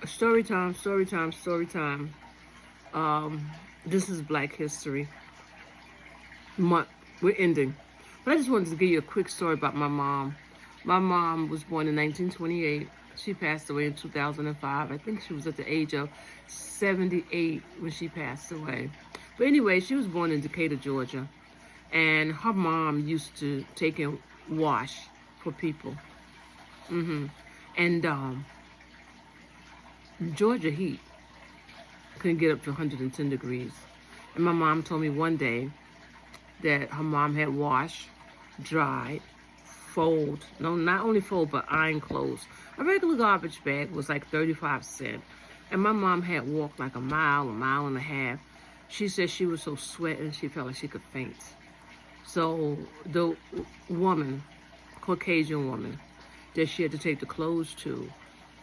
Story time, story time, story time. Um, this is Black History Month. We're ending. But I just wanted to give you a quick story about my mom. My mom was born in 1928. She passed away in 2005. I think she was at the age of 78 when she passed away. But anyway, she was born in Decatur, Georgia. And her mom used to take and wash for people. And Georgia heat couldn't get up to 110 degrees. And my mom told me one day that her mom had washed, dried, fold, no, not only fold, but iron clothes. A regular garbage bag was like 35 cents. And my mom had walked like a mile and a half. She said she was so sweating, she felt like she could faint. So the woman, Caucasian woman, that she had to take the clothes to,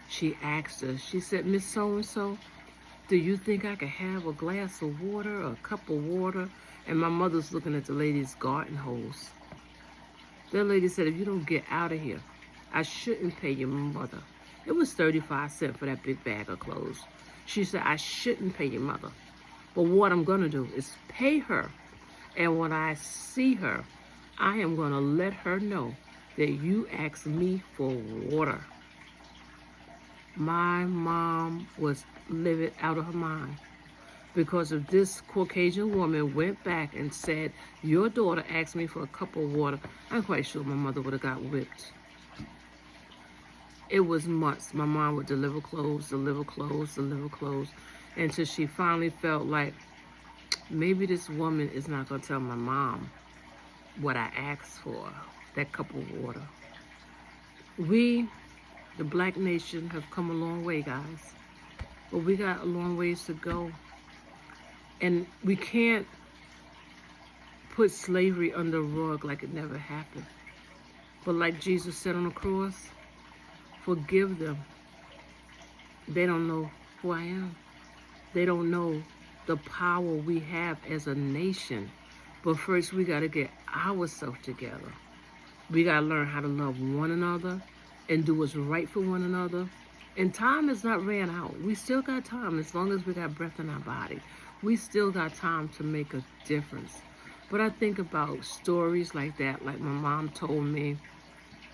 she asked her, she said, Miss So-and-so, do you think I could have a glass of water or a cup of water? And my mother's looking at the lady's garden hose. That lady said, if you don't get out of here, I shouldn't pay your mother. It was 35 cents for that big bag of clothes. She said, I shouldn't pay your mother. But what I'm going to do is pay her. And when I see her, I am going to let her know that you asked me for water. My mom was livid out of her mind because if this Caucasian woman went back and said, your daughter asked me for a cup of water, I'm quite sure my mother would have got whipped. It was months. My mom would deliver clothes, until she finally felt like, maybe this woman is not going to tell my mom what I asked for, that cup of water. We, the Black nation, have come a long way, guys. But we got a long ways to go. And we can't put slavery under a rug like it never happened. But like Jesus said on the cross, forgive them. They don't know who I am. They don't know the power we have as a nation. But first, we got to get ourselves together. We got to learn how to love one another and do what's right for one another. And time has not ran out. We still got time as long as we got breath in our body. We still got time to make a difference. But I think about stories like that, like my mom told me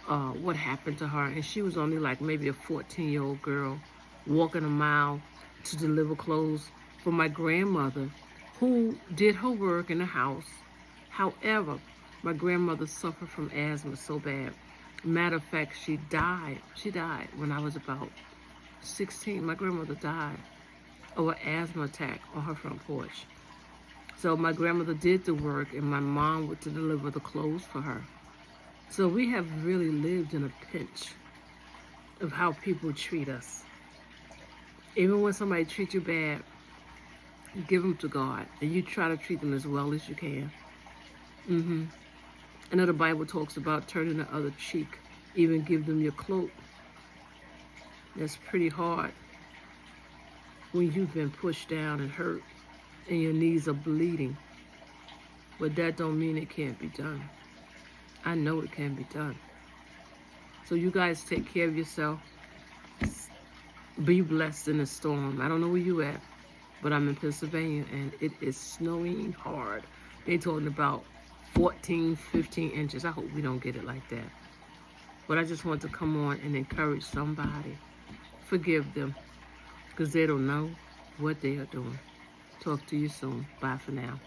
what happened to her. And she was only like maybe a 14-year-old girl walking a mile to deliver clothes for my grandmother who did her work in the house. However, my grandmother suffered from asthma so bad. Matter of fact, she died. She died when I was about 16. My grandmother died of an asthma attack on her front porch. So my grandmother did the work and my mom would to deliver the clothes for her. So we have really lived in a pinch of how people treat us. Even when somebody treats you bad, give them to God and you try to treat them as well as you can. I know the Bible talks about turning the other cheek, even give them your cloak. That's pretty hard when you've been pushed down and hurt and your knees are bleeding. But that don't mean it can't be done. I know it can be done. So you guys take care of yourself. Be blessed in the storm. I don't know where you at, but I'm in Pennsylvania and it is snowing hard. They talking about 14, 15 inches. I hope we don't get it like that. But I just want to come on and encourage somebody. Forgive them because they don't know what they are doing. Talk to you soon. Bye for now.